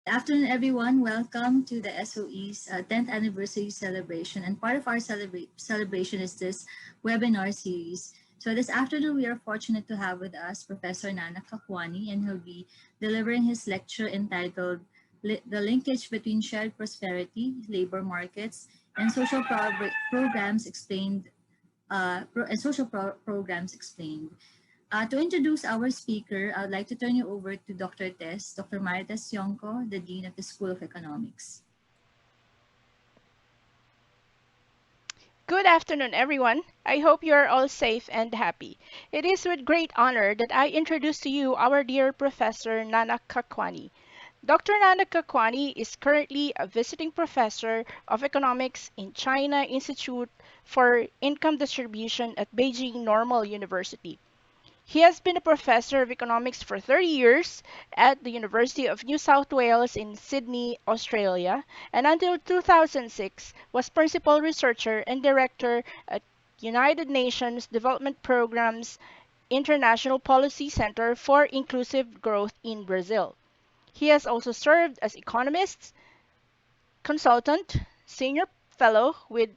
Afternoon, everyone. Welcome to the SOE's 10th anniversary celebration. And part of our celebration is this webinar series. So this afternoon, we are fortunate to have with us Professor Nana Kakwani, and he'll be delivering his lecture entitled The Linkage Between Shared Prosperity, Labor Markets, and Programs Explained, Programs Explained. To introduce our speaker, I would like to turn you over to Dr. Marites Yonko, the Dean of the School of Economics. Good afternoon, everyone. I hope you are all safe and happy. It is with great honor that I introduce to you our dear Professor Nana Kakwani. Dr. Nana Kakwani is currently a visiting professor of economics in China Institute for Income Distribution at Beijing Normal University. He has been a professor of economics for 30 years at the University of New South Wales in Sydney, Australia, and until 2006 was principal researcher and director at United Nations Development Program's International Policy Center for Inclusive Growth in Brazil. He has also served as economist, consultant, senior fellow with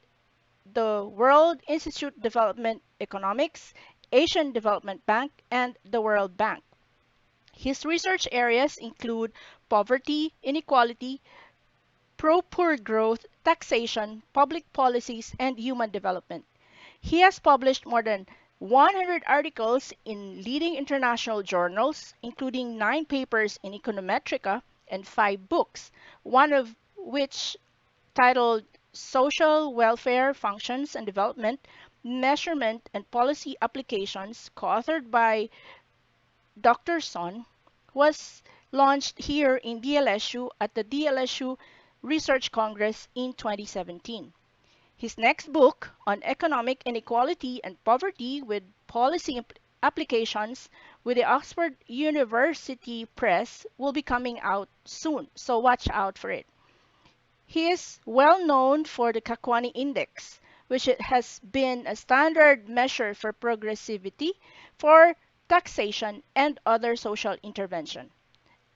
the World Institute Development Economics, Asian Development Bank, and the World Bank. His research areas include poverty, inequality, pro-poor growth, taxation, public policies, and human development. He has published more than 100 articles in leading international journals, including 9 papers in Econometrica and 5 books, one of which titled Social Welfare Functions and Development, Measurement and Policy Applications, co-authored by Dr. Son, was launched here in DLSU at the DLSU Research Congress in 2017. His next book on economic inequality and poverty with policy applications with the Oxford University Press will be coming out soon, so watch out for it. He is well known for the Kakwani Index, which it has been a standard measure for progressivity, for taxation, and other social intervention.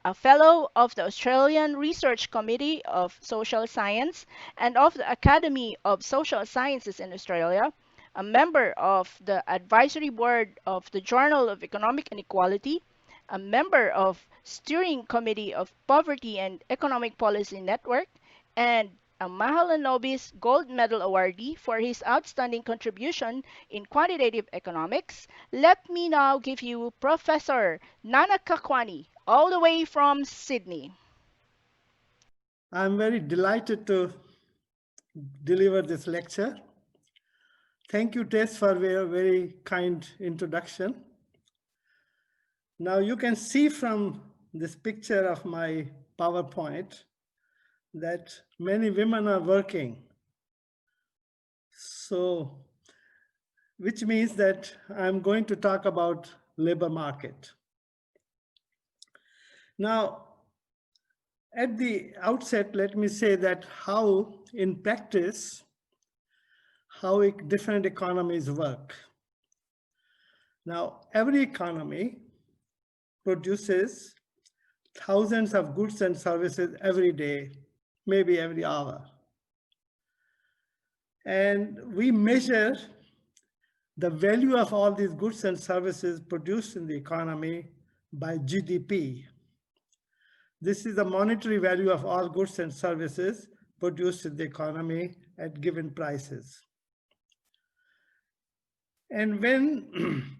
A fellow of the Australian Research Committee of Social Science and of the Academy of Social Sciences in Australia, a member of the advisory board of the Journal of Economic Inequality, a member of steering committee of Poverty and Economic Policy Network, and a Mahalanobis Gold Medal awardee for his outstanding contribution in quantitative economics. Let me now give you Professor Nana Kakwani, all the way from Sydney. I'm very delighted to deliver this lecture. Thank you, Tess, for your very kind introduction. Now you can see from this picture of my PowerPoint that many women are working. So, which means that I'm going to talk about labor market. Now, at the outset, let me say that how in practice, how different economies work. Now, every economy produces thousands of goods and services every day, maybe every hour. And we measure the value of all these goods and services produced in the economy by GDP. This is the monetary value of all goods and services produced in the economy at given prices. And when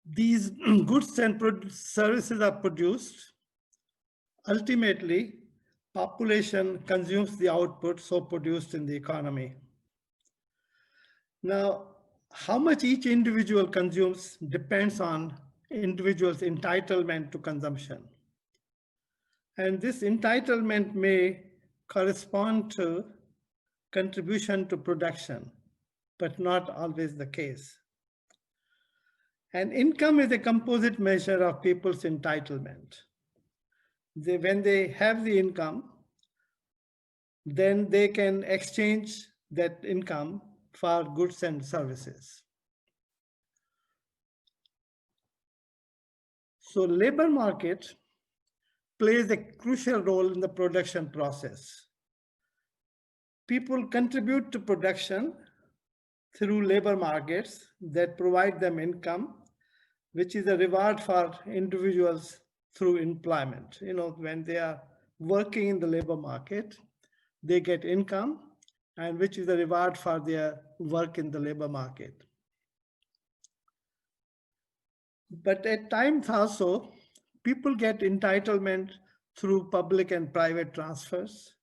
these goods and services are produced, ultimately, population consumes the output so produced in the economy. Now, how much each individual consumes depends on individual's entitlement to consumption. And this entitlement may correspond to contribution to production, but not always the case. And income is a composite measure of people's entitlement. When they have the income, then they can exchange that income for goods and services. So labor market plays a crucial role in the production process. People contribute to production through labor markets that provide them income, which is a reward for individuals through employment. When they are working in the labor market, they get income, and which is a reward for their work in the labor market. But at times also, people get entitlement through public and private transfers.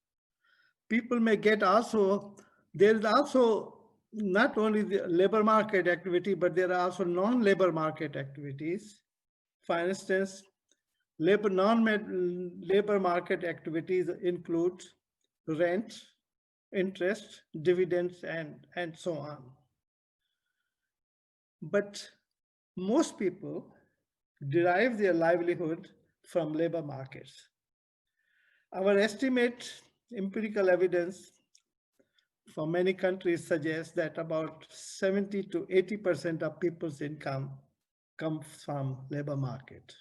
People may get also, there is also not only the labor market activity, but there are also non-labor market activities. For instance, non-labor market activities include rent, interest, dividends, and so on. But most people derive their livelihood from labor markets. Our estimate, empirical evidence for many countries suggests that about 70 to 80% of people's income comes from labor market.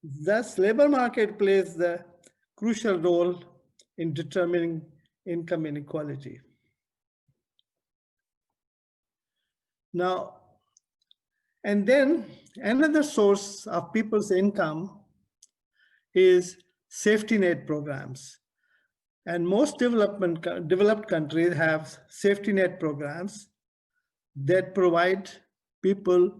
Thus, labor market plays the crucial role in determining income inequality. Now, and then another source of people's income is safety net programs. And most developed countries have safety net programs that provide people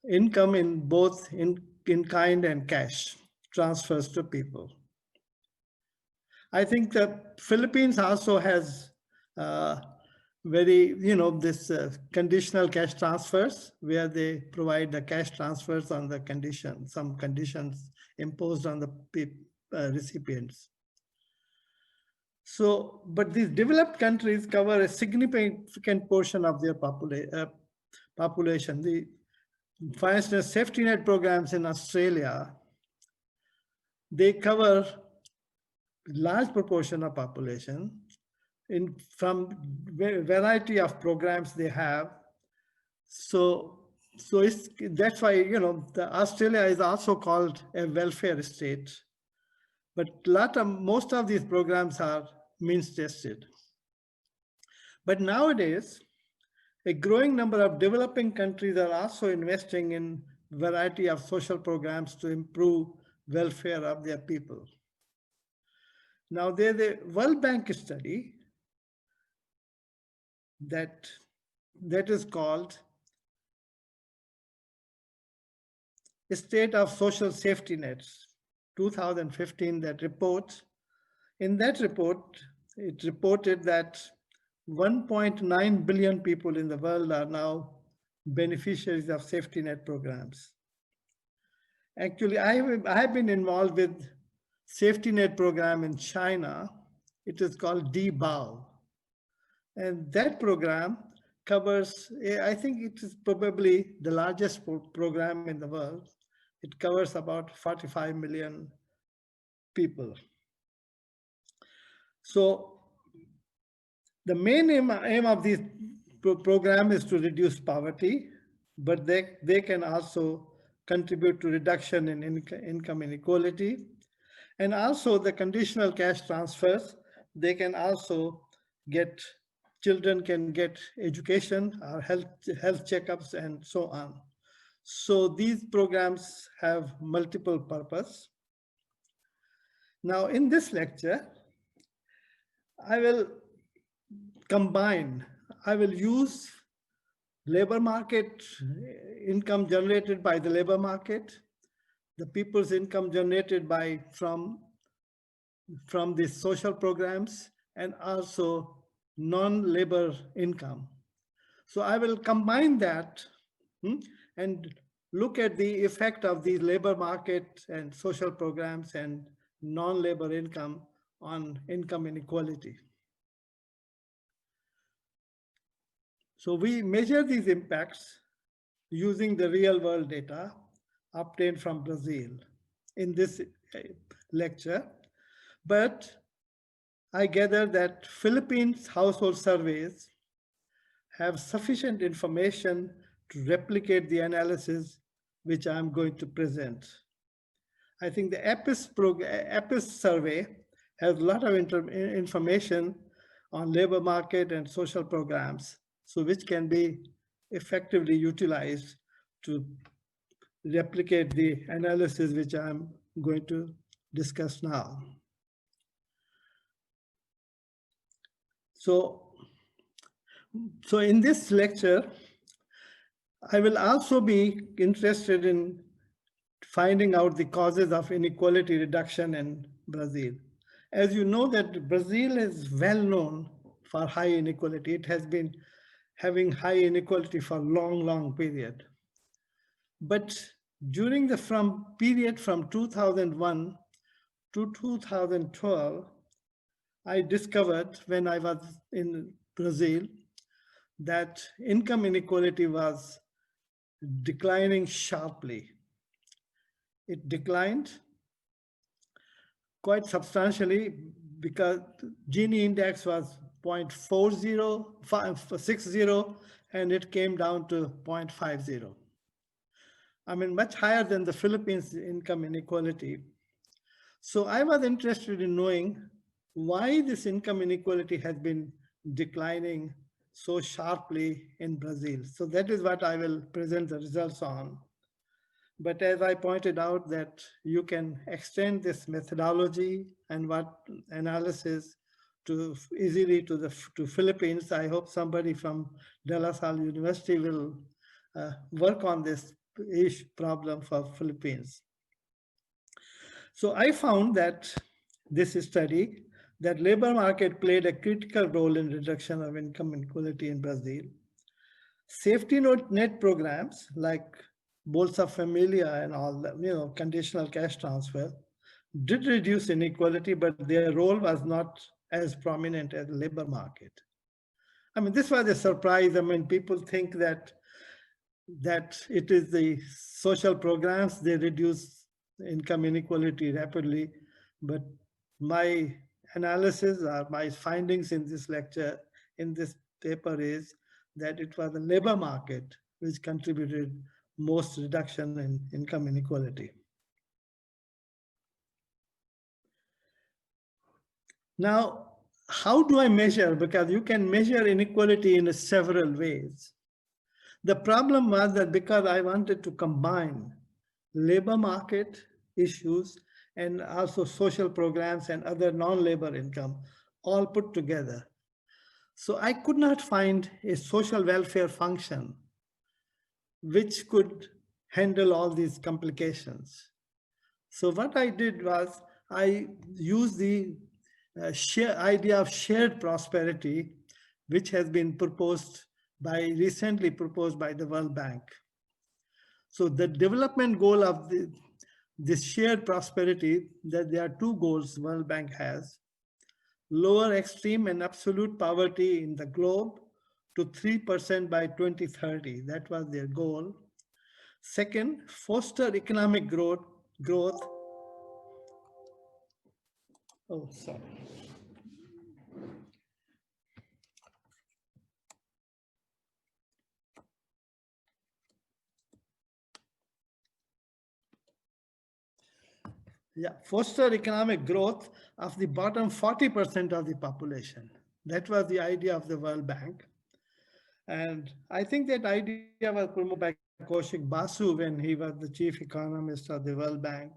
income in both in kind and cash transfers to people. I think the Philippines also has this conditional cash transfers, where they provide the cash transfers on the some conditions imposed on the recipients. So, but these developed countries cover a significant portion of their population. For instance, safety net programs in Australia, they cover a large proportion of population from variety of programs they have. So that's why Australia is also called a welfare state. But most of these programs are means tested. But nowadays, a growing number of developing countries are also investing in a variety of social programs to improve welfare of their people. Now, there's a World Bank study that is called a State of Social Safety Nets, 2015, that report. In that report, it reported that 1.9 billion people in the world are now beneficiaries of safety net programs. Actually, I have been involved with safety net program in China. It is called DBAO. And that program covers, I think it is probably the largest program in the world. It covers about 45 million people. So the main aim of this program is to reduce poverty, but they can also contribute to reduction in income inequality. And also the conditional cash transfers, they can also children can get education or health checkups and so on. So these programs have multiple purpose. Now in this lecture, I will use labor market income generated by the labor market, the people's income generated from these social programs, and also non-labor income. So I will combine that and look at the effect of these labor market and social programs and non-labor income on income inequality. So we measure these impacts using the real world data obtained from Brazil in this lecture. But I gather that Philippines household surveys have sufficient information to replicate the analysis which I'm going to present. I think the EPIS survey has a lot of information on labor market and social programs, so which can be effectively utilized to replicate the analysis which I'm going to discuss now. So in this lecture, I will also be interested in finding out the causes of inequality reduction in Brazil. As you know that Brazil is well known for high inequality. It has been having high inequality for a long period. But during the period from 2001 to 2012, I discovered when I was in Brazil that income inequality was declining sharply. It declined quite substantially because Gini index was 0.4060 and it came down to 0.50. I mean, much higher than the Philippines income inequality. So I was interested in knowing why this income inequality has been declining so sharply in Brazil. So that is what I will present the results on. But as I pointed out that you can extend this methodology and what analysis to easily to Philippines. I hope somebody from De La Salle University will work on this problem for Philippines. So I found that this study that labor market played a critical role in reduction of income inequality in Brazil. Safety net programs like Bolsa Familia and all that, conditional cash transfer did reduce inequality, but their role was not as prominent as the labor market. I mean, this was a surprise. I mean, people think that it is the social programs, they reduce income inequality rapidly, but my analysis or my findings in this lecture, in this paper is that it was the labor market which contributed most reduction in income inequality. Now, how do I measure? Because you can measure inequality in several ways. The problem was that because I wanted to combine labor market issues and also social programs and other non-labor income all put together. So I could not find a social welfare function which could handle all these complications. So what I did was I used the idea of shared prosperity, which has been recently proposed by the World Bank. So the development goal of this shared prosperity, that there are two goals World Bank has: lower extreme and absolute poverty in the globe to 3% by 2030. That was their goal. Second, foster economic growth. Oh, sorry. Yeah, foster economic growth of the bottom 40% of the population. That was the idea of the World Bank. And I think that idea was promoted by Kaushik Basu when he was the chief economist of the World Bank.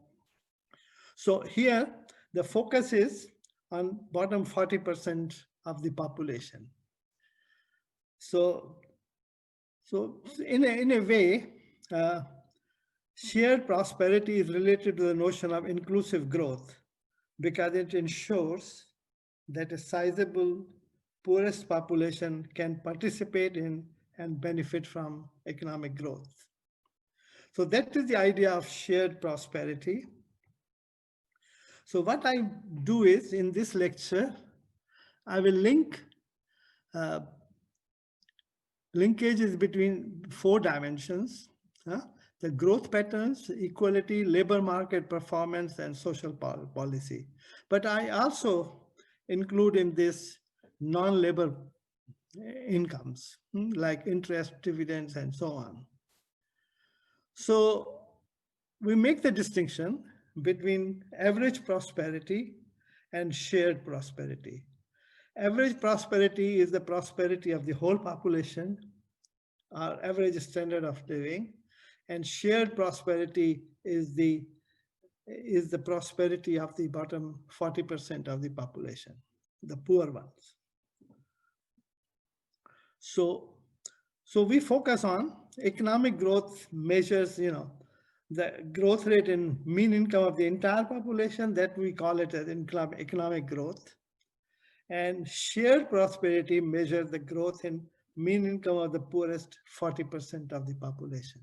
So here, the focus is on bottom 40% of the population. So in a way, shared prosperity is related to the notion of inclusive growth because it ensures that a sizable poorest population can participate in and benefit from economic growth. So that is the idea of shared prosperity. So what I do is, in this lecture, I will link linkages between 4 dimensions: the growth patterns, equality, labor market performance, and social policy. But I also include in this non-labor incomes like interest, dividends, and so on. So we make the distinction between average prosperity and shared prosperity. Average prosperity is the prosperity of the whole population, our average standard of living, and shared prosperity is the prosperity of the bottom 40% of the population, the poor ones. So, so we focus on economic growth measures, the growth rate in mean income of the entire population, that we call it as economic growth. And shared prosperity measures the growth in mean income of the poorest 40% of the population.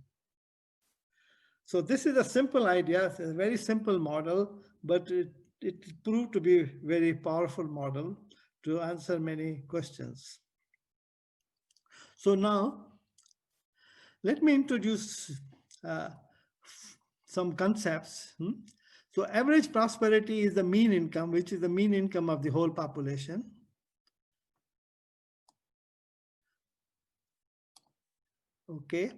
So this is a simple idea, it's a very simple model, but it proved to be a very powerful model to answer many questions. So now, let me introduce uh, some concepts. So average prosperity is the mean income, which is the mean income of the whole population. Okay,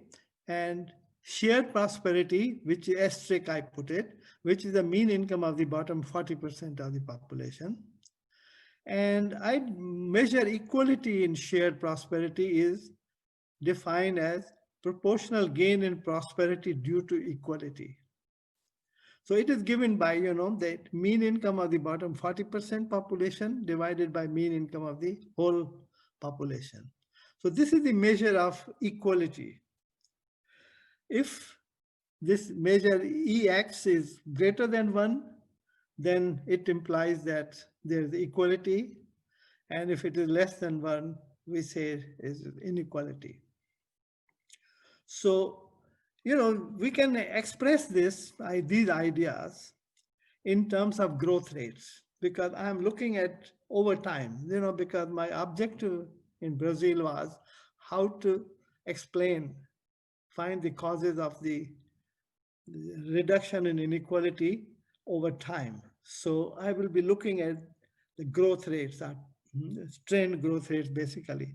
and shared prosperity, which is asterisk I put it, which is the mean income of the bottom 40% of the population. And I measure equality in shared prosperity is defined as proportional gain in prosperity due to equality. So it is given by, the mean income of the bottom 40% population divided by mean income of the whole population. So this is the measure of equality. If this measure EX is greater than 1, then it implies that there is equality. And if it is less than 1, we say is inequality. So, we can express these ideas in terms of growth rates, because I'm looking at over time, because my objective in Brazil was how to find the causes of the reduction in inequality over time. So I will be looking at the growth rates, trend growth rates basically.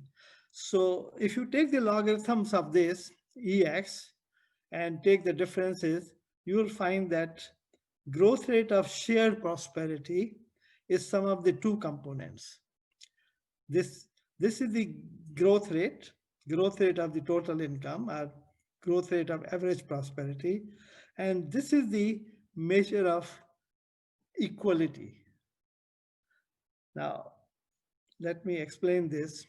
So if you take the logarithms of this EX and take the differences, you will find that growth rate of shared prosperity is sum of the two components. This is the growth rate of the total income, or growth rate of average prosperity, and this is the measure of equality. Now, let me explain this.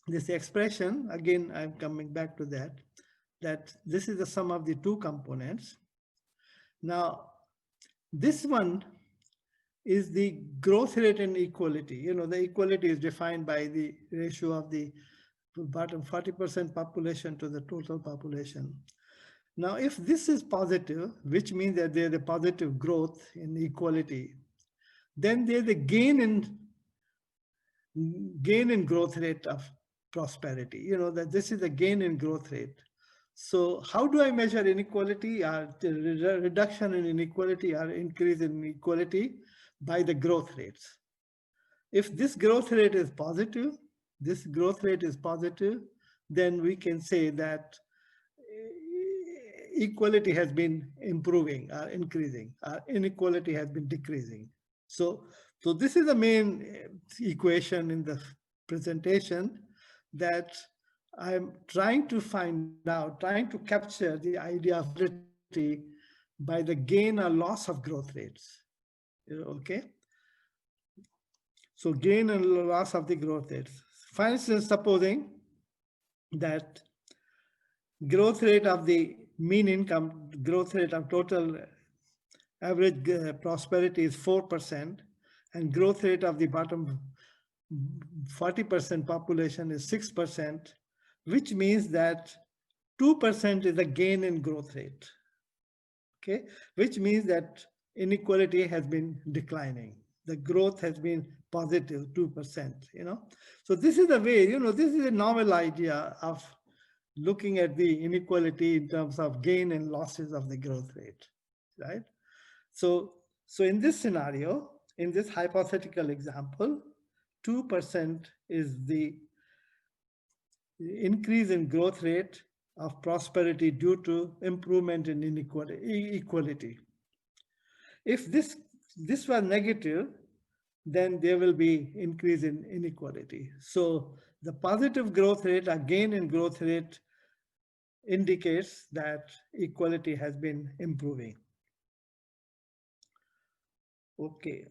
This expression, again, I'm coming back to that this is the sum of the two components. Now, this one is the growth rate in equality. The equality is defined by the ratio of the bottom 40% population to the total population. Now, if this is positive, which means that there's a positive growth in equality, then there's a gain in growth rate of prosperity. That this is a gain in growth rate. So how do I measure inequality, or the reduction in inequality or increase in equality? By the growth rates. If this growth rate is positive, then we can say that equality has been improving or increasing, inequality has been decreasing. So this is the main equation in the presentation that I'm trying to find out, trying to capture the idea of equality by the gain or loss of growth rates. Okay. So gain and loss of the growth rates. For instance, supposing that growth rate of the mean income, growth rate of total average prosperity is 4%, and growth rate of the bottom 40% population is 6%, which means that 2% is a gain in growth rate. Okay, which means that inequality has been declining. The growth has been positive 2%. So this is the way, this is a novel idea of looking at the inequality in terms of gain and losses of the growth rate, right? So in this scenario, in this hypothetical example, 2% is the increase in growth rate of prosperity due to improvement in equality. If this was negative, then there will be increase in inequality. So the positive growth rate, a gain in growth rate, indicates that equality has been improving. Okay.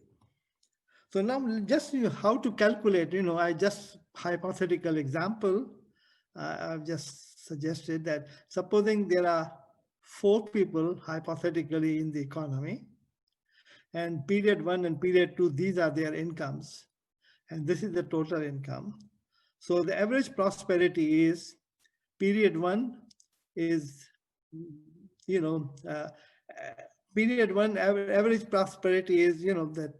So now just how to calculate, I just hypothetical example, I've just suggested that supposing there are 4 people hypothetically in the economy, and period 1 and period 2, these are their incomes, and this is the total income. So the average prosperity is period 1 is, you know, period 1 average prosperity is, that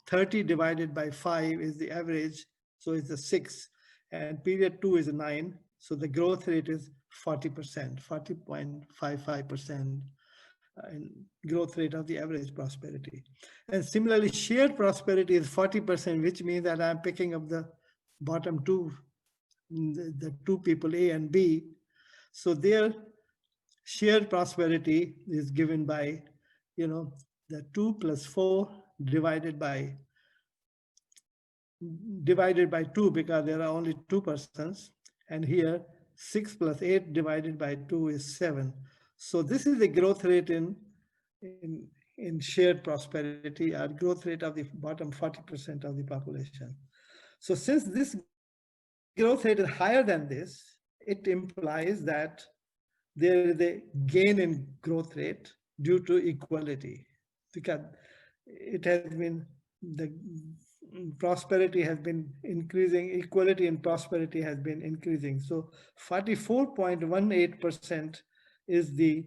30 divided by 5 is the average, so it's a 6, and period 2 is a 9, so the growth rate is 40%, 40.55% in growth rate of the average prosperity. And similarly, shared prosperity is 40%, which means that I'm picking up the bottom two, the 2 people, A and B. So their shared prosperity is given by, the 2 plus 4 divided by 2, because there are only 2 persons, and here 6 plus 8 divided by 2 is 7. So this is the growth rate in shared prosperity, or growth rate of the bottom 40% of the population. So since this growth rate is higher than this, it implies that there is a gain in growth rate due to equality, because it has been, the prosperity has been increasing, equality and prosperity has been increasing. So 44.18% is the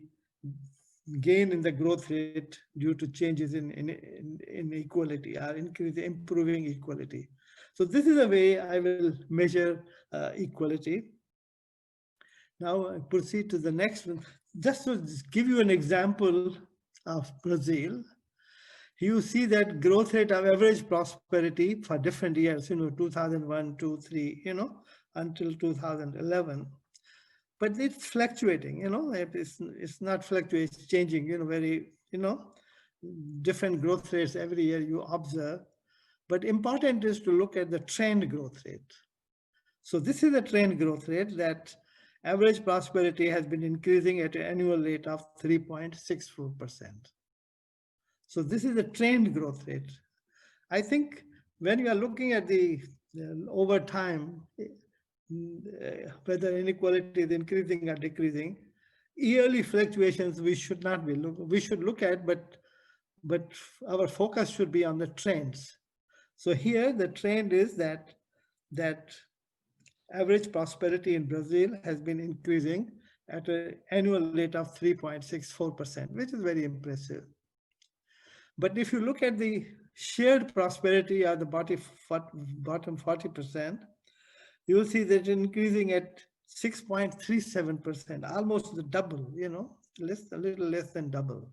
gain in the growth rate due to changes in equality, or improving equality. So this is a way I will measure equality. Now I proceed to the next one. Just to give you an example of Brazil, you see that growth rate of average prosperity for different years, 2001, 2, 3, until 2011. But it's fluctuating, it's not fluctuating, it's changing, very, different growth rates every year you observe. But important is to look at the trend growth rate. So this is the trend growth rate, that average prosperity has been increasing at an annual rate of 3.64%. So this is the trend growth rate. I think when you are looking at the over time, whether inequality is increasing or decreasing, yearly fluctuations we should not be we should look at, but our focus should be on the trends. So here the trend is that average prosperity in Brazil has been increasing at an annual rate of 3.64%, which is very impressive. But if you look at the shared prosperity or the bottom 40%, you will see that increasing at 6.37%, almost the double, a little less than double.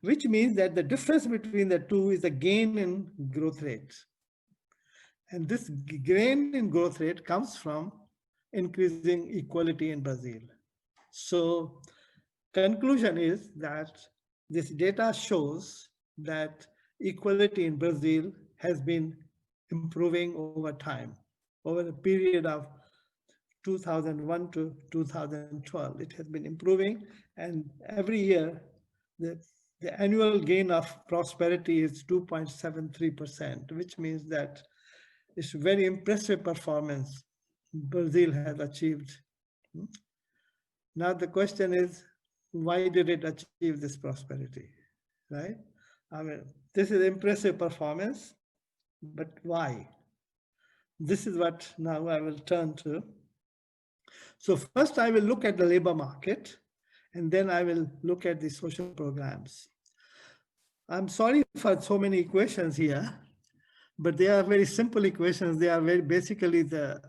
Which means that the difference between the two is a gain in growth rate. And this gain in growth rate comes from increasing equality in Brazil. So conclusion is that this data shows that equality in Brazil has been improving over time, over a period of 2001 to 2012. It has been improving, and every year the annual gain of prosperity is 2.73%, which means that it's very impressive performance Brazil has achieved. Now the question is, why did it achieve this prosperity, right? I mean, this is impressive performance, but why? This is what now I will turn to. So first I will look at the labor market, and then I will look at the social programs. I'm sorry for so many equations here, but they are very simple equations. They are very basically the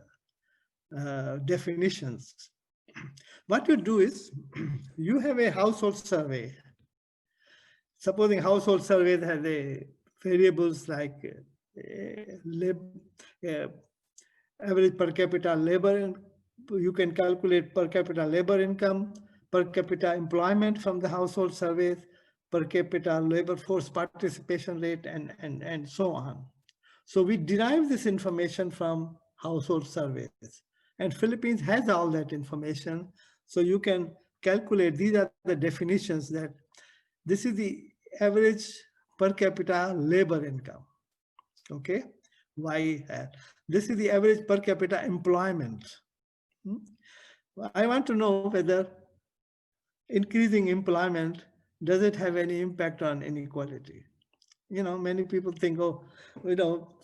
definitions. What you do is, you have a household survey. Supposing household survey has a variables like average per capita labor you can calculate per capita labor income, per capita employment from the household surveys, per capita labor force participation rate, and so on. So we derive this information from household surveys. And Philippines has all that information. So you can calculate, these are the definitions, that this is the average per capita labor income. Okay, why? This is the average per capita employment. Hmm? I want to know whether increasing employment, does it have any impact on inequality? Many people think, oh, you know,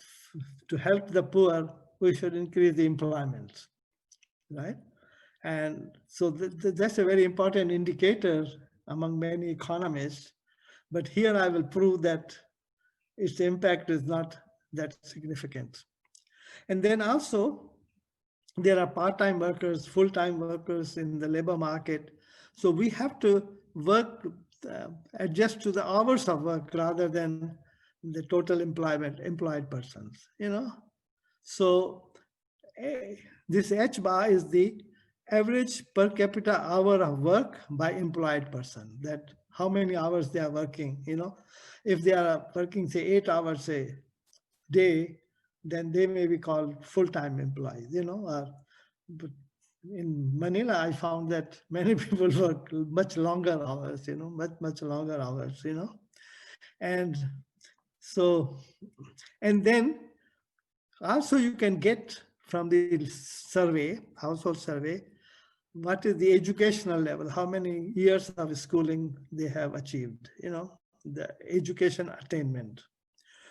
to help the poor, we should increase the employment, right? And so that's a very important indicator among many economists. But here I will prove that its impact is not that significant. And then also, there are part-time workers, full-time workers in the labor market. So we have to work, adjust to the hours of work rather than the total employed persons, So this H bar is the average per capita hour of work by employed person, that how many hours they are working, If they are working, say, 8 hours a day, then they may be called full-time employees, but in Manila, I found that many people work much longer hours, much longer hours, And so, and then also you can get from the survey, household survey, what is the educational level, how many years of schooling they have achieved, the education attainment.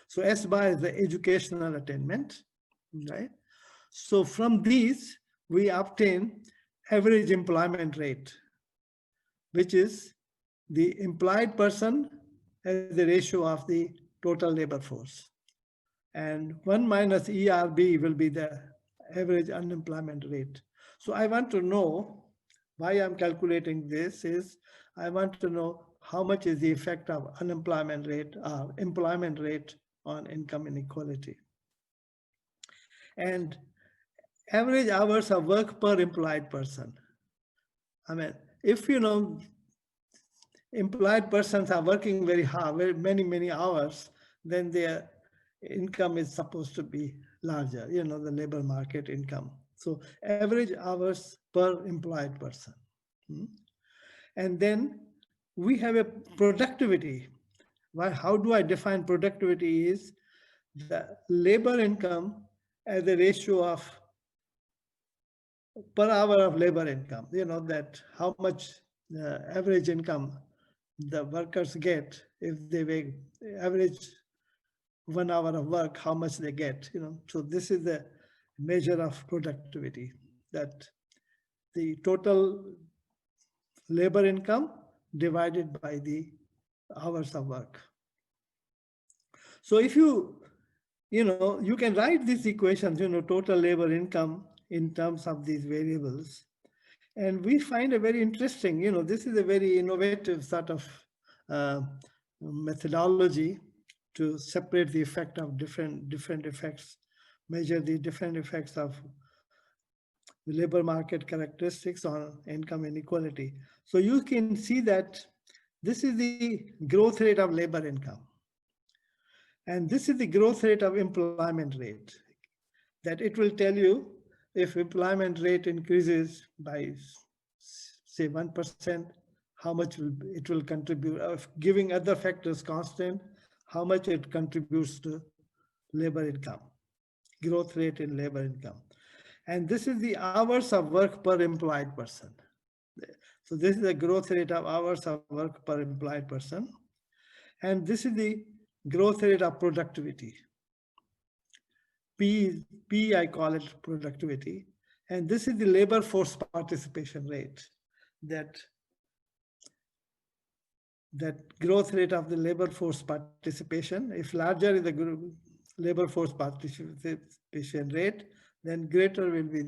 So S bar is the educational attainment, right? So from these, we obtain average employment rate, which is the employed person as the ratio of the total labor force. And 1 minus ERB will be the average unemployment rate. So I want to know why I'm calculating this is I want to know how much is the effect of unemployment rate or employment rate on income inequality. And average hours of work per employed person. I mean, if employed persons are working very hard, very many hours, then their income is supposed to be larger, the labor market income. So average hours per employed person. And then we have a productivity. How do I define productivity is the labor income as a ratio of per hour of labor income, that how much average income the workers get if they make average 1 hour of work, how much they get, So this is the measure of productivity, that the total labor income divided by the hours of work. So if you can write these equations, total labor income in terms of these variables. And we find a very interesting, this is a very innovative sort of methodology to separate the effect of different effects, measure the different effects of the labor market characteristics on income inequality. So you can see that this is the growth rate of labor income. And this is the growth rate of employment rate, that it will tell you if employment rate increases by, say, 1%, how much it will contribute, giving other factors constant, how much it contributes to labor income, growth rate in labor income. And this is the hours of work per employed person. So this is the growth rate of hours of work per employed person. And this is the growth rate of productivity. P, I call it productivity. And this is the labor force participation rate, that growth rate of the labor force participation. If larger is the labor force participation rate, then greater will be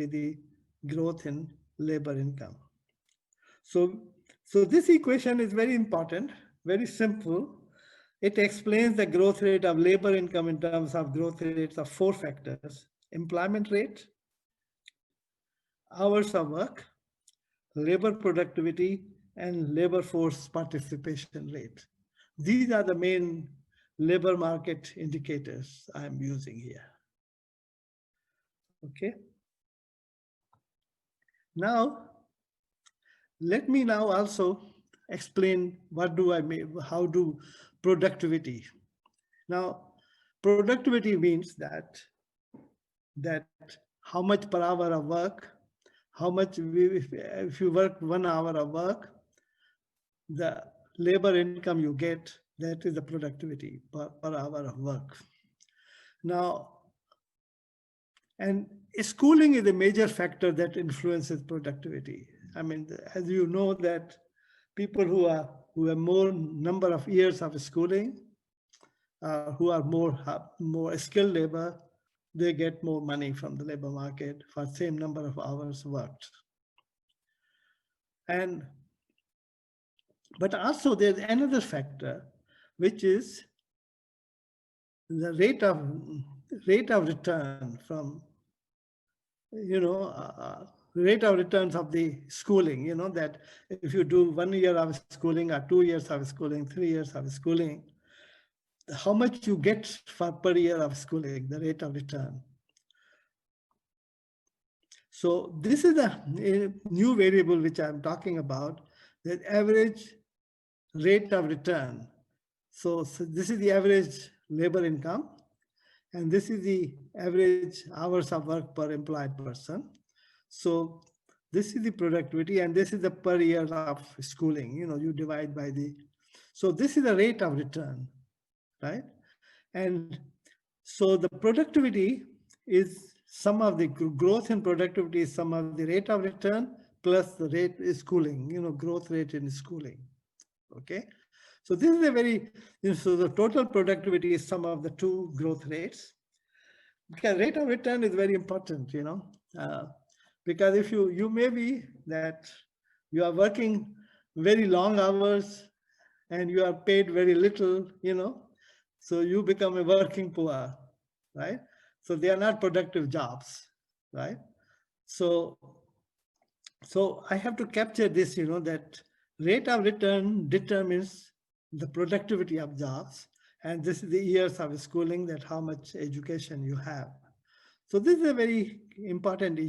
the growth in labor income. So this equation is very important, very simple. It explains the growth rate of labor income in terms of growth rates of 4 factors: employment rate, hours of work, labor productivity, and labor force participation rate. These are the main labor market indicators I'm using here. Okay. Now, let me now also explain what do I mean, how do productivity. Now, productivity means that how much per hour of work, how much if you work 1 hour of work, the labor income you get, that is the productivity per hour of work. Now, and schooling is a major factor that influences productivity. I mean, as you know that people who have more number of years of schooling, who are more skilled labor, they get more money from the labor market for same number of hours worked. And but also there's another factor, which is the rate of return from rate of returns of the schooling. That if you do 1 year of schooling or 2 years of schooling, 3 years of schooling, how much you get for per year of schooling, the rate of return. So this is a new variable which I'm talking about, the average rate of return. So this is the average labor income, and this is the average hours of work per employed person. So this is the productivity, and this is the per year of schooling. You divide by the, so this is the rate of return, right? And so the productivity is some of the growth in productivity is some of the rate of return plus the rate is schooling, growth rate in schooling. Okay. So this is a very, so the total productivity is some of the two growth rates. Because rate of return is very important, because if you may be that you are working very long hours and you are paid very little, so you become a working poor, right? So they are not productive jobs, right? So I have to capture this, that rate of return determines the productivity of jobs, and this is the years of schooling, that how much education you have. So this is a very important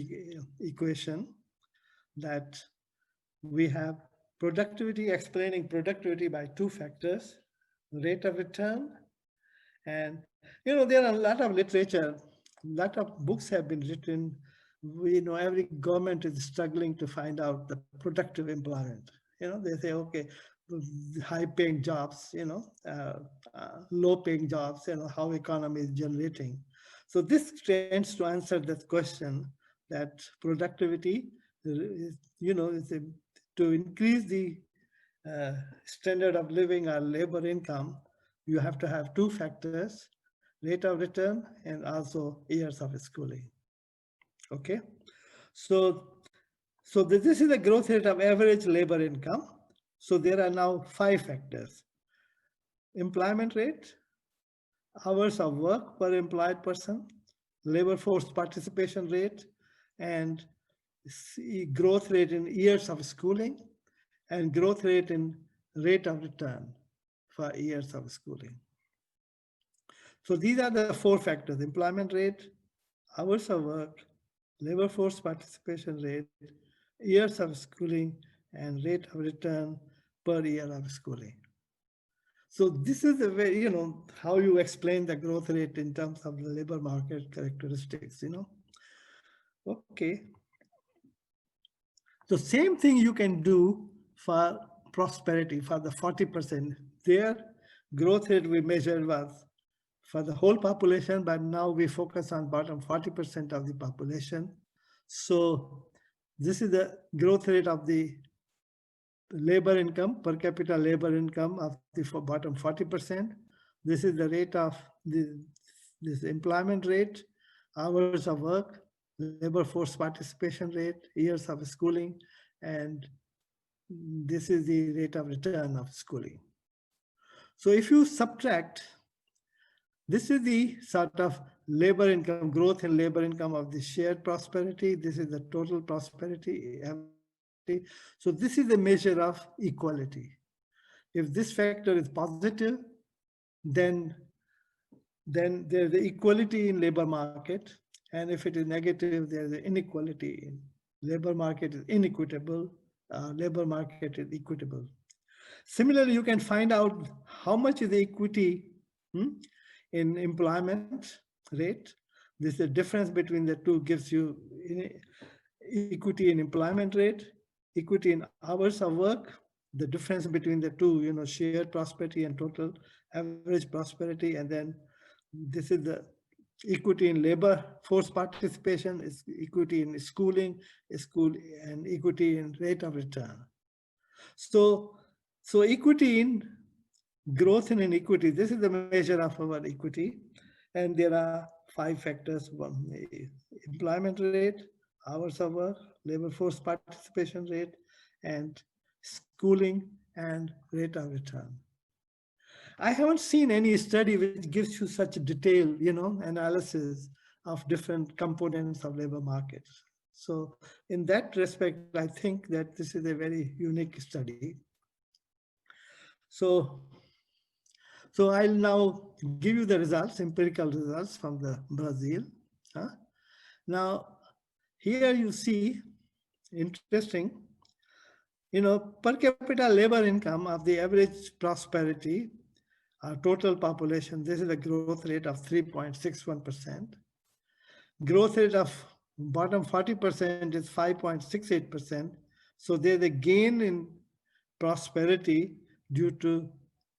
equation, that we have productivity, explaining productivity by two factors, rate of return. And there are a lot of literature, a lot of books have been written. We know every government is struggling to find out the productive employment. They say, okay, high paying jobs, low paying jobs, how economy is generating. So this tends to answer that question, that productivity is, to increase the standard of living or labor income, you have to have two factors, rate of return and also years of schooling. Okay, so this is the growth rate of average labor income. So there are now 5 factors: employment rate, hours of work per employed person, labor force participation rate, and growth rate in years of schooling, and growth rate in rate of return for years of schooling. So these are the 4 factors: employment rate, hours of work, labor force participation rate, years of schooling, and rate of return per year of schooling. So this is the way, how you explain the growth rate in terms of the labor market characteristics, Okay. The same thing you can do for prosperity, for the 40%. Their growth rate we measured was for the whole population, but now we focus on bottom 40% of the population. So this is the growth rate of the labor income, per capita labor income of the bottom 40%. This is the rate of this employment rate, hours of work, labor force participation rate, years of schooling, and this is the rate of return of schooling. So if you subtract, this is the sort of labor income, growth in labor income of the shared prosperity. This is the total prosperity, average prosperity. So this is a measure of equality. If this factor is positive, then there's the equality in labor market. And if it is negative, there's the inequality in labor market is inequitable, labor market is equitable. Similarly, you can find out how much is the equity in employment rate. This is the difference between the two gives you equity in employment rate, equity in hours of work, the difference between the two, shared prosperity and total average prosperity. And then this is the equity in labor force participation, is equity in schooling, school, and equity in rate of return. So, equity in growth and inequity, this is the measure of our equity. And there are 5 factors: employment rate, hours of work, labor force participation rate, and schooling and rate of return. I haven't seen any study which gives you such detailed, analysis of different components of labor markets. So in that respect, I think that this is a very unique study. So, I'll now give you the results, empirical results from the Brazil. Now, here you see, interesting, per capita labor income of the average prosperity, total population, this is a growth rate of 3.61%. Growth rate of bottom 40% is 5.68%. So there's a gain in prosperity due to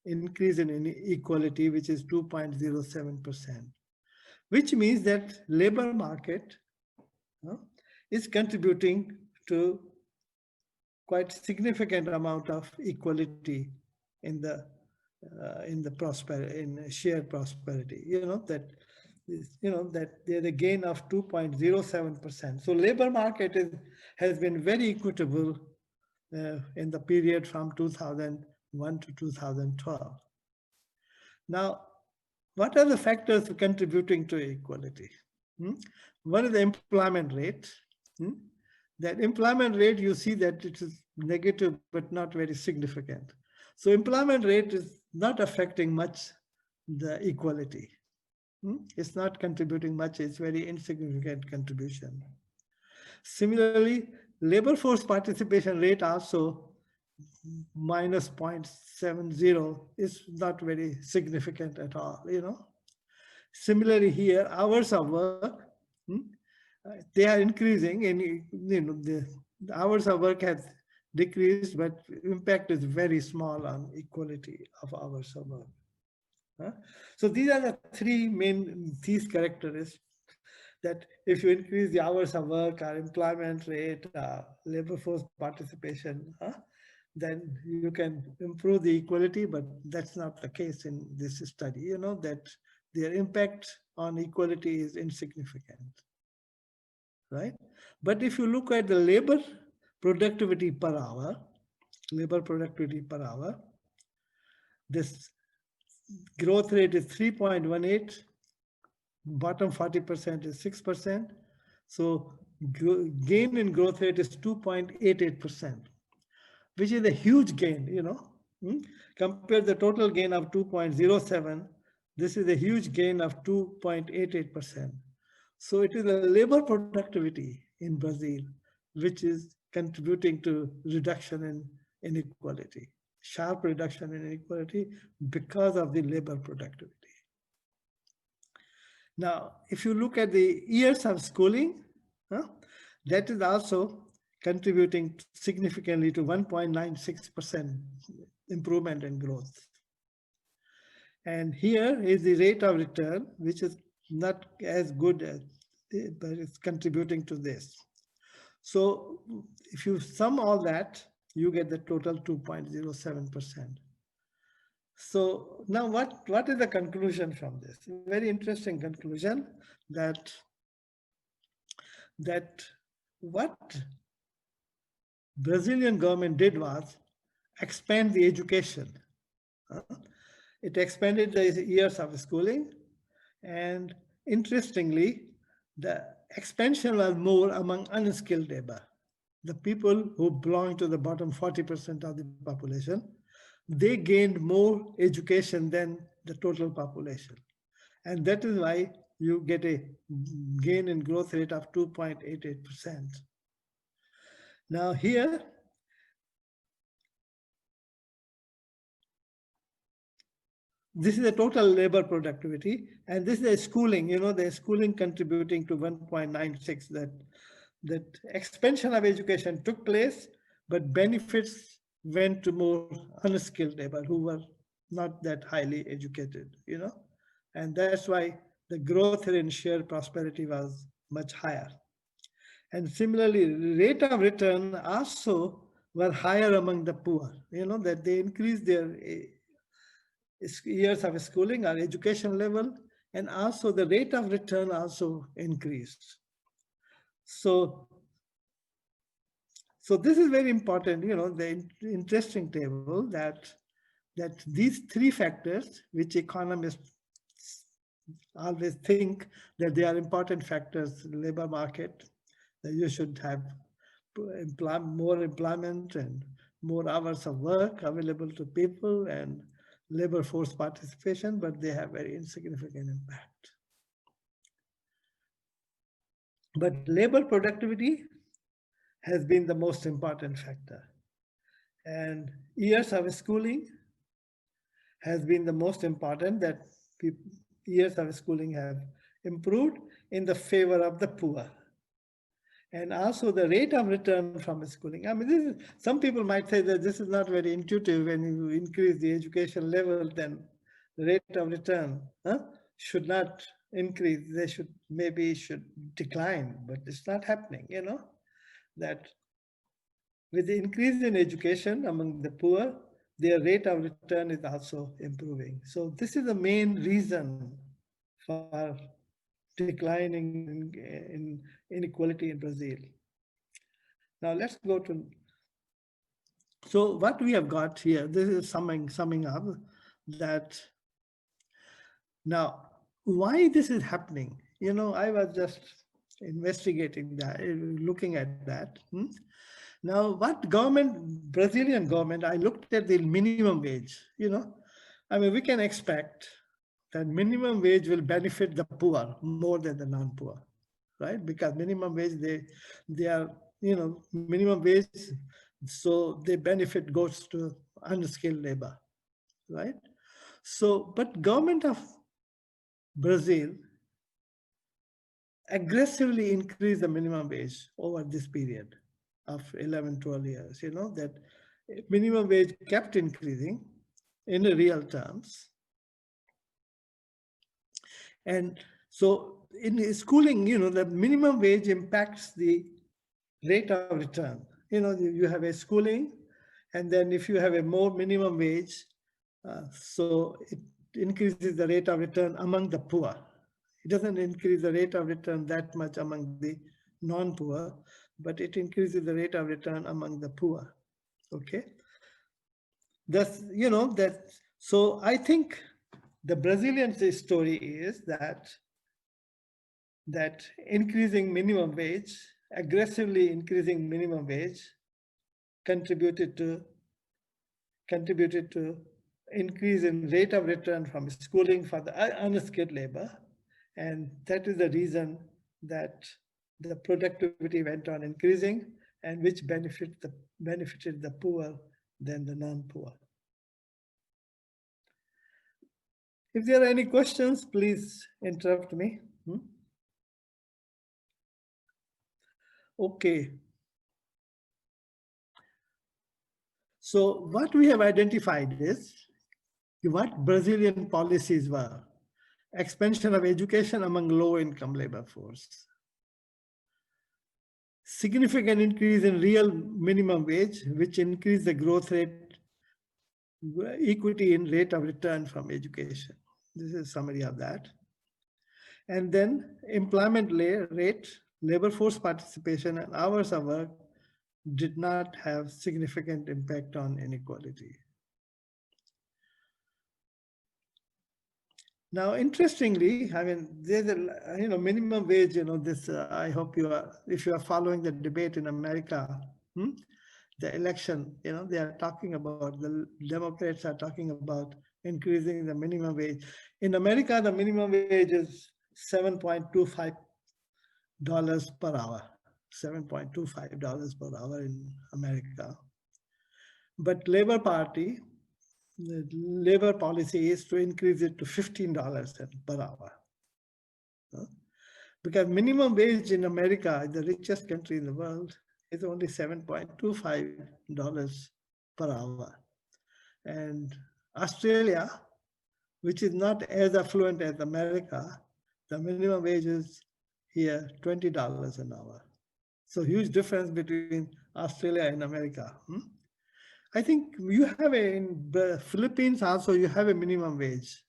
increase in inequality, which is 2.07%, which means that labor market is contributing to quite significant amount of equality in the shared prosperity. That there's a gain of 2.07%. So labor market has been very equitable in the period from 2001 to 2012. Now, what are the factors contributing to equality? One is the employment rate. That employment rate, you see that it is negative, but not very significant. So employment rate is not affecting much the equality. It's not contributing much, it's very insignificant contribution. Similarly, labor force participation rate also minus 0.70 is not very significant at all, Similarly here, hours of work, they are increasing, and the hours of work has decreased, but impact is very small on equality of hours of work. So these are the 3 main characteristics, that if you increase the hours of work, or employment rate, labor force participation, then you can improve the equality, but that's not the case in this study, that their impact on equality is insignificant, right? But if you look at the labor productivity per hour, this growth rate is 3.18, bottom 40% is 6%. So gain in growth rate is 2.88%, which is a huge gain, Compare the total gain of 2.07, this is a huge gain of 2.88%. So it is a labor productivity in Brazil, which is contributing to reduction in inequality, sharp reduction in inequality because of the labor productivity. Now, if you look at the years of schooling, that is also contributing significantly to 1.96% improvement in growth. And here is the rate of return, which is not as good as, but it's contributing to this. So if you sum all that, you get the total 2.07%. So now what is the conclusion from this? Very interesting conclusion, that what Brazilian government did was expand the education. It expanded the years of schooling, and Interestingly, the expansion was more among unskilled labor. The people who belong to the bottom 40% of the population, they gained more education than the total population. And that is why you get a gain in growth rate of 2.88%. Now here, this is the total labor productivity, and this is the schooling, the schooling contributing to 1.96. That expansion of education took place, but benefits went to more unskilled labor who were not that highly educated. And that's why the growth in shared prosperity was much higher. And similarly, rate of return also were higher among the poor, that they increased their years of schooling or education level, and also the rate of return also increased. So, so this is very important, the interesting table that these three factors, which economists always think that they are important factors, labor market, that you should have more employment and more hours of work available to people and labor force participation, but they have very insignificant impact. But labor productivity has been the most important factor. And years of schooling has been the most important, that years of schooling have improved in the favor of the poor. And also the rate of return from schooling. I mean, some people might say that this is not very intuitive. When you increase the education level, then the rate of return should not increase. They should decline, but it's not happening, that with the increase in education among the poor, their rate of return is also improving. So this is the main reason for declining in inequality in Brazil. Now let's go to, so what we have got here, this is summing up that now why this is happening. I was just investigating that, looking at that. Now what Brazilian government, I looked at the minimum wage, I mean, we can expect that minimum wage will benefit the poor more than the non-poor, right? Because minimum wage, they are, minimum wage, so the benefit goes to unskilled labor, right? So, but government of Brazil aggressively increased the minimum wage over this period of 11, 12 years, that minimum wage kept increasing in real terms. And so in schooling, the minimum wage impacts the rate of return. You have a schooling, and then if you have a more minimum wage, so it increases the rate of return among the poor. It doesn't increase the rate of return that much among the non-poor, but it increases the rate of return among the poor. Okay. That's, so I think the Brazilian story is that increasing minimum wage, aggressively increasing minimum wage, contributed to increase in rate of return from schooling for the unskilled labor, and that is the reason that the productivity went on increasing, and which benefited the poor than the non-poor. If there are any questions, please interrupt me. Okay. So what we have identified is what Brazilian policies were. Expansion of education among low-income labor force. Significant increase in real minimum wage, which increased the growth rate, equity in rate of return from education. This is a summary of that. And then employment rate, labor force participation, and hours of work did not have significant impact on inequality. Now, interestingly, I mean, there's a minimum wage. This. I hope you are, if you are following the debate in America, the election. They are talking about, the Democrats are talking about increasing the minimum wage. In America, the minimum wage is $7.25 per hour. $7.25 per hour in America. But the Labor policy is to increase it to $15 per hour. Because minimum wage in America, the richest country in the world, is only $7.25 per hour. And Australia, which is not as affluent as America, the minimum wage is here $20 an hour. So huge difference between Australia and America. I think you have in the Philippines also, you have a minimum wage.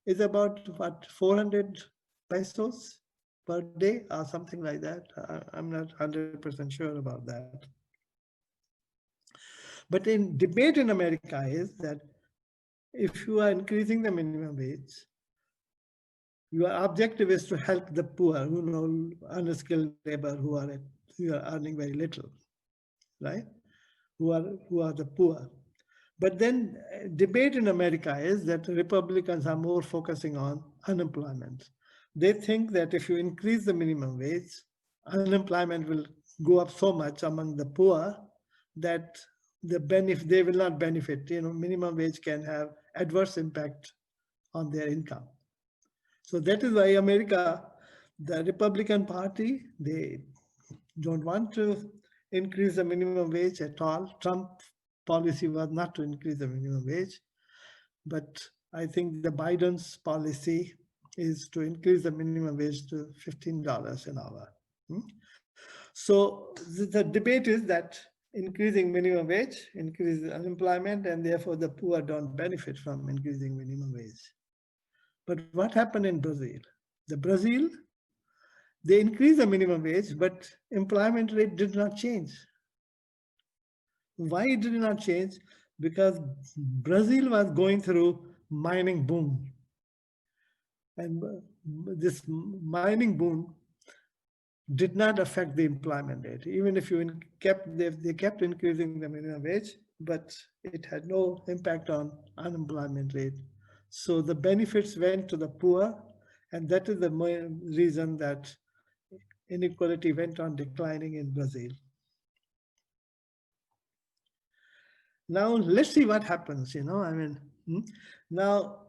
It's about what, 400 pesos per day or something like that. I'm not 100% sure about that. But in debate in America is that if you are increasing the minimum wage, your objective is to help the poor, unskilled labor who are earning very little, right? Who are the poor. But then debate in America is that Republicans are more focusing on unemployment. They think that if you increase the minimum wage, unemployment will go up so much among the poor that they will not benefit. Minimum wage can have adverse impact on their income. So that is why America, the Republican Party, they don't want to increase the minimum wage at all. Trump policy was not to increase the minimum wage, but I think the Biden's policy is to increase the minimum wage to $15 an hour. So the debate is that increasing minimum wage increases unemployment, and therefore the poor don't benefit from increasing minimum wage. But what happened in Brazil? Brazil, they increased the minimum wage, but employment rate did not change. Why it did not change? Because Brazil was going through mining boom. And this mining boom did not affect the employment rate. Even if they kept increasing the minimum wage, but it had no impact on unemployment rate. So the benefits went to the poor, and that is the main reason that inequality went on declining in Brazil. Now let's see what happens. Now,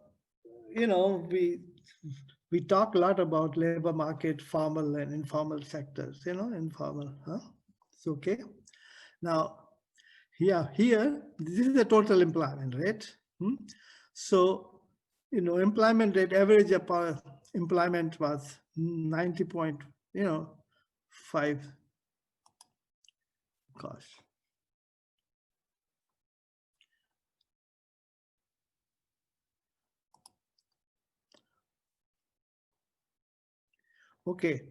we talk a lot about labor market, formal and informal sectors. Informal, It's okay. Now, here, this is the total employment rate. So, employment rate, average employment was 90.5. Gosh. Okay,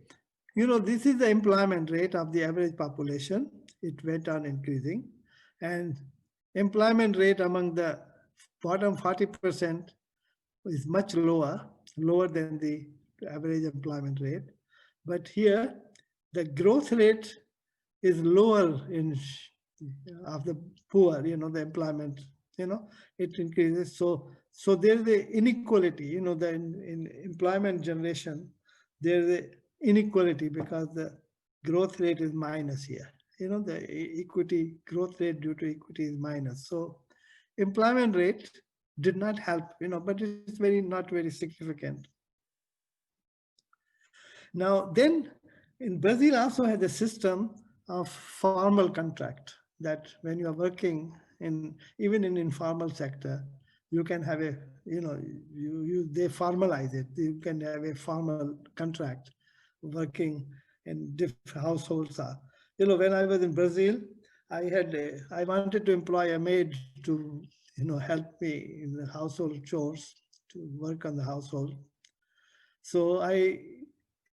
this is the employment rate of the average population. It went on increasing, and employment rate among the bottom 40% is much lower than the average employment rate. But here, the growth rate is lower of the poor, the employment, it increases. So there's the inequality, in employment generation, there's the inequality because the growth rate is minus here. The equity growth rate due to equity is minus. So employment rate did not help, but it's not very significant. Now then, in Brazil also had a system of formal contract that when you are working even in informal sector, you can have they formalize it. You can have a formal contract working in different households. When I was in Brazil, I wanted to employ a maid to help me in the household chores, to work on the household. So I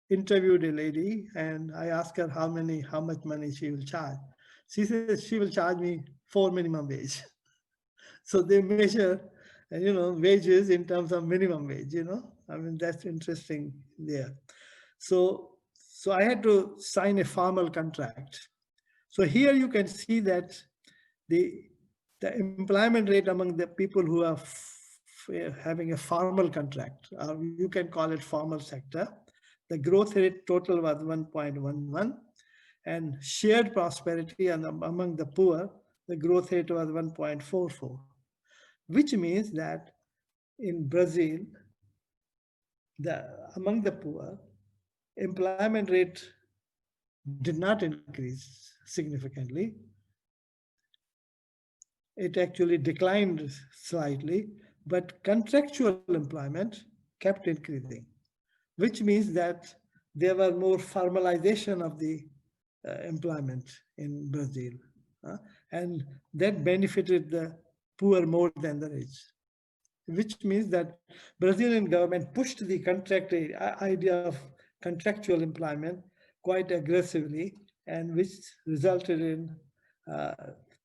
interviewed a lady and I asked her how much money she will charge. She says she will charge me 4 minimum wage. So they measure wages in terms of minimum wage. I mean, that's interesting there. So I had to sign a formal contract. So here you can see that the the employment rate among the people who are having a formal contract, or you can call it formal sector, the growth rate total was 1.11, and shared prosperity and among the poor, the growth rate was 1.44, which means that in Brazil, among the poor, employment rate did not increase significantly. It actually declined slightly, but contractual employment kept increasing, which means that there was more formalization of the employment in Brazil. And that benefited the poor more than the rich, which means that Brazilian government pushed the idea of contractual employment quite aggressively, and which resulted in uh,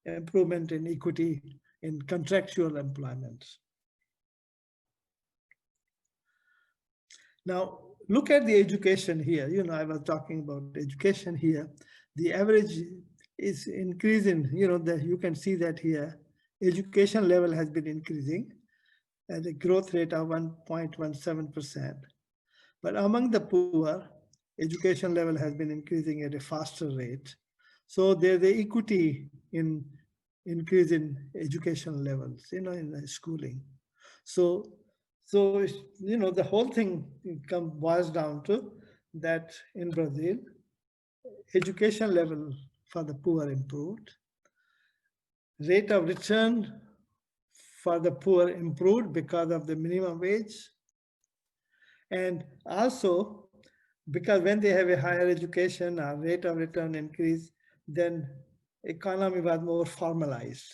improvement in equity in contractual employment. Now, look at the education here. I was talking about education here. The average is increasing. You can see that here. Education level has been increasing at a growth rate of 1.17%. But among the poor, education level has been increasing at a faster rate. So there's the equity in increase in education levels, in the schooling. So, the whole thing boils down to that in Brazil, education level for the poor improved, rate of return for the poor improved because of the minimum wage, and also because when they have a higher education or rate of return increase, then economy was more formalized,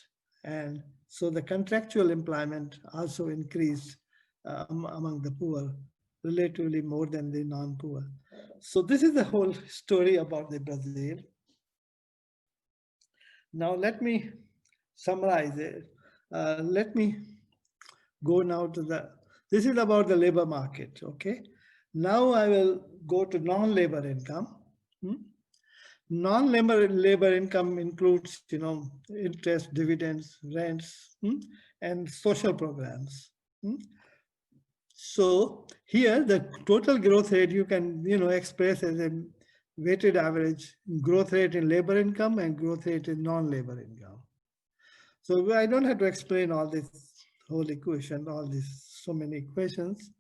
and so the contractual employment also increased among the poor relatively more than the non-poor. So this is the whole story about the Brazil. Now let me summarize it. Let me go now to this is about the labor market, okay? Now I will go to non-labor income. Non-labor income includes, interest, dividends, rents, and social programs. So here the total growth rate you can, express as a weighted average growth rate in labor income and growth rate in non-labor income. So I don't have to explain all this whole equation, all these so many equations.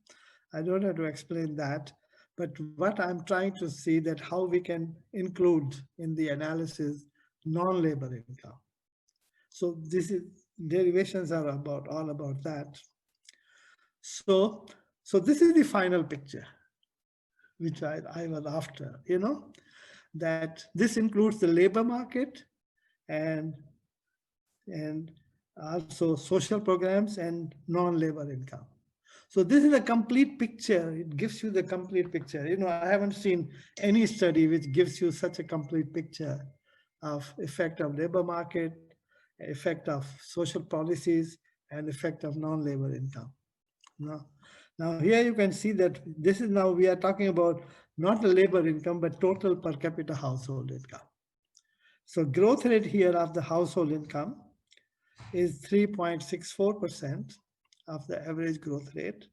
I don't have to explain that. But what I'm trying to see that how we can include in the analysis non-labor income. So this is derivations are all about that. So this is the final picture, which I was after, that this includes the labor market and also social programs and non-labor income. So this is a complete picture. It gives you the complete picture. I haven't seen any study which gives you such a complete picture of effect of labor market, effect of social policies, and effect of non-labor income. Now here you can see that this is now we are talking about not the labor income, but total per capita household income. So growth rate here of the household income is 3.64% of the average growth rate.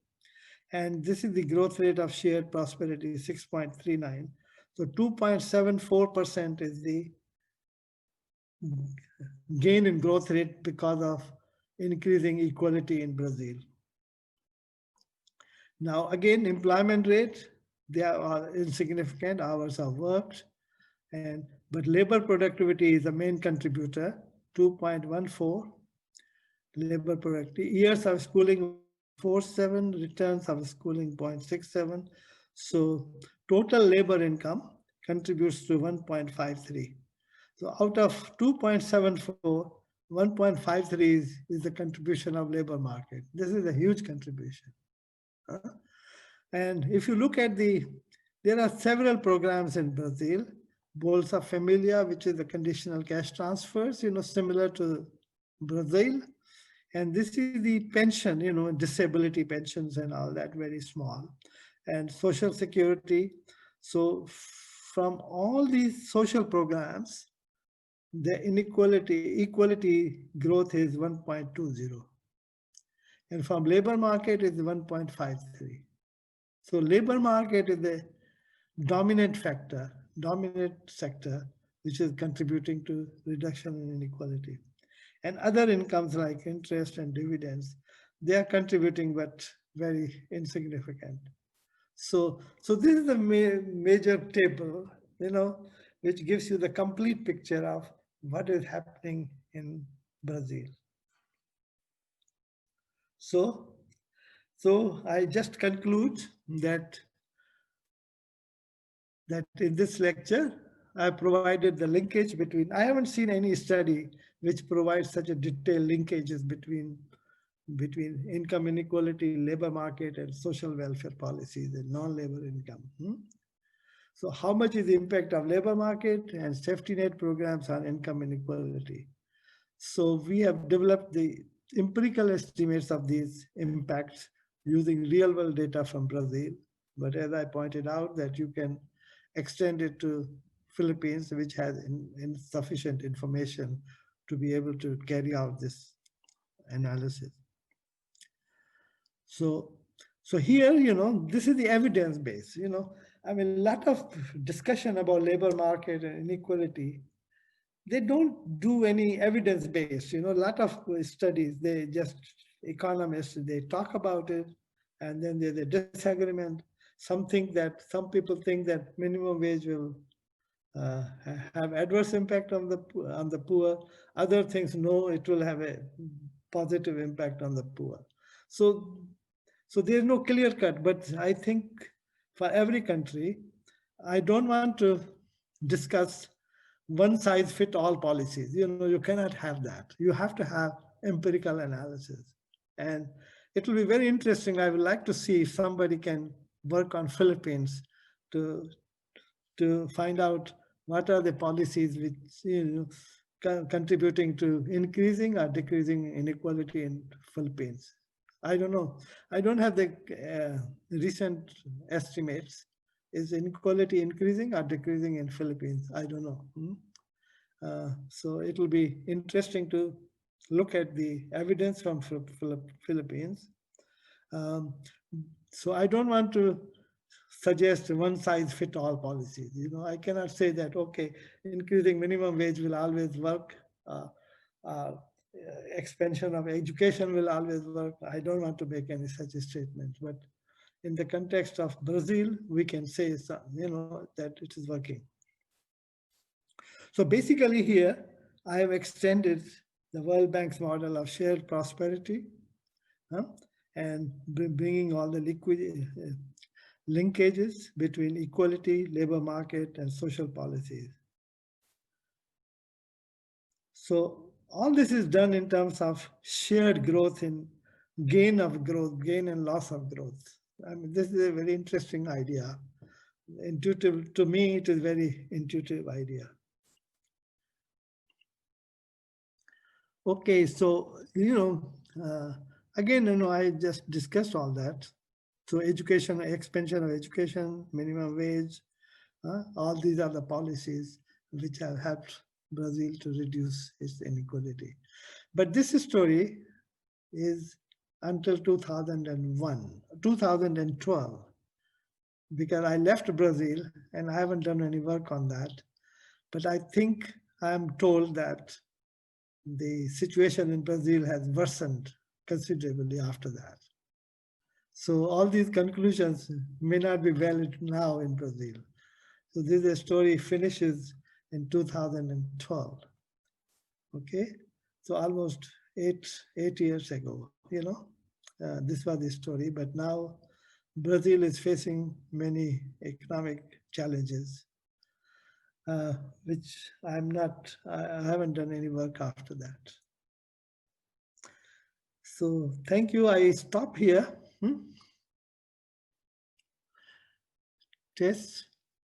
And this is the growth rate of shared prosperity, 6.39. So 2.74% is the gain in growth rate because of increasing equality in Brazil. Now again, employment rate, they are insignificant, hours are worked, but labor productivity is the main contributor, 2.14. Labor productivity. Years of schooling 1.47, returns of schooling 0.67. So total labor income contributes to 1.53. So out of 2.74, 1.53 is the contribution of labor market. This is a huge contribution. And if you look at there are several programs in Brazil. Bolsa Familia, which is the conditional cash transfers, similar to Brazil. And this is the pension, disability pensions and all that, very small. And social security. So from all these social programs, the equality growth is 1.20. And from labor market is 1.53. So labor market is the dominant sector, which is contributing to reduction in inequality. And other incomes like interest and dividends, they are contributing but very insignificant. So this is the major table, which gives you the complete picture of what is happening in Brazil. So, so I just conclude that in this lecture, I provided the linkage between, I haven't seen any study which provides such a detailed linkages between income inequality, labor market, and social welfare policies and non-labor income. So how much is the impact of labor market and safety net programs on income inequality? So we have developed the empirical estimates of these impacts using real world data from Brazil. But as I pointed out, that you can extend it to Philippines, which has insufficient information to be able to carry out this analysis. So, so here, this is the evidence base. I mean, a lot of discussion about labor market and inequality, they don't do any evidence based. A lot of studies, they just economists, they talk about it, and then there's a disagreement. Some people think that minimum wage will uh, have adverse impact on the poor. Other things, no, it will have a positive impact on the poor. So so there's no clear cut, but I think for every country, I don't want to discuss one size fit all policies. You cannot have that. You have to have empirical analysis. And it will be very interesting. I would like to see if somebody can work on Philippines to find out what are the policies which contributing to increasing or decreasing inequality in Philippines. I don't know. I don't have the recent estimates. Is inequality increasing or decreasing in Philippines? I don't know. So it will be interesting to look at the evidence from Philippines. Um, so I don't want to suggest one size fit all policies. I cannot say that, okay, increasing minimum wage will always work. Uh, Expansion of education will always work. I don't want to make any such statements, but in the context of Brazil, we can say, that it is working. So basically here, I have extended the World Bank's model of shared prosperity, and bringing all the linkages between equality, labor market, and social policies. So all this is done in terms of shared growth in gain and loss of growth. I mean, this is a very interesting idea. Intuitive, to me, it is very intuitive idea. Okay, so, again, I just discussed all that. So education, expansion of education, minimum wage, all these are the policies which have helped Brazil to reduce its inequality. But this story is until 2012, because I left Brazil and I haven't done any work on that. But I think I am told that the situation in Brazil has worsened considerably after that. So all these conclusions may not be valid now in Brazil. So this story finishes in 2012. Okay, so almost eight years ago, this was the story. But now Brazil is facing many economic challenges, which I haven't done any work after that. So thank you. I stop here. Test.